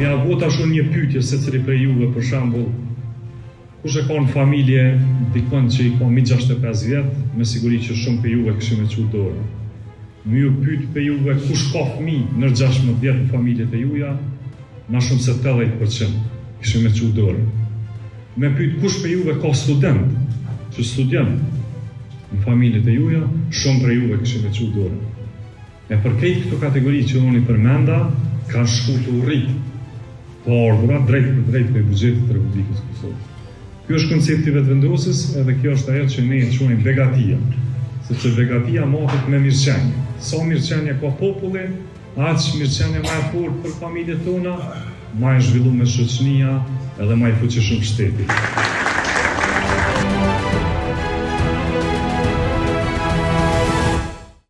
ja vota shumë një pyetje se cili prej juve, për shembull, kush e ka në familje dikon që i ka mi 65 vjet, me siguri që shumë për juve këshim e qu dorë. Më ju pyet për juve kush ka fëmijë në 16 vjet në familjet e juja, ma shumë se 80% këshim e qu dorë. Me pyet kush për juve ka student, që studion në familjet e juja, shumë për juve këshim e qu dorë. E për këtë këto kategori që unë i përmenda, ka shku të urrit të ardhura drejt për drejt për buxhetit të Republikës Kosovës. Kjo është koncepti vetëvendosis, edhe kjo është ajo që ne e quajmë begatia, sepse begatia mohet me mirëqenie. Sa mirëqenie ka populli, aq mirëqenie më e fortë për familjet tona, më e zhvilluar me shoqënia edhe më i fuqishëm shteti.